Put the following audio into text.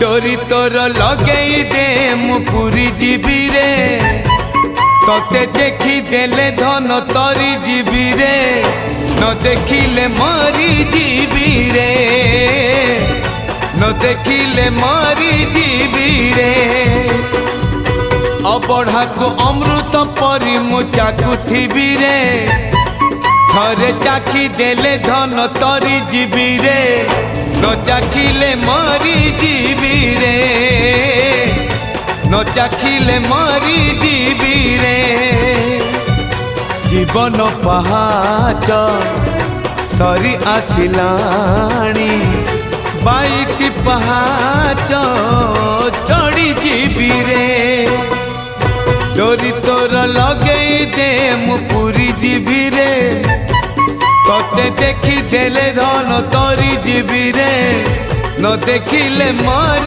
डोरी तोर लगे दे मु पूरी जीवी रे तोते देखी देले धन तरी जीवी रे न देखिले मरी जीवी रे न देखिले मरी जीवी रे अबढ़ा को अमृत परी मु चाकुथिबी रे थरे चाखी देले धन तरी जीवी रे न चाखिले मरी जीवी रे न चाखिले मरी जीवी रे जीवन पहाच सरी आसिलाणी 22 पहाच चढ़ी जीवी रे डोरी तोर लगे दे मु पूरी जीवी रे तोते देखी देले धन तरी जीवी रे न देखिले मर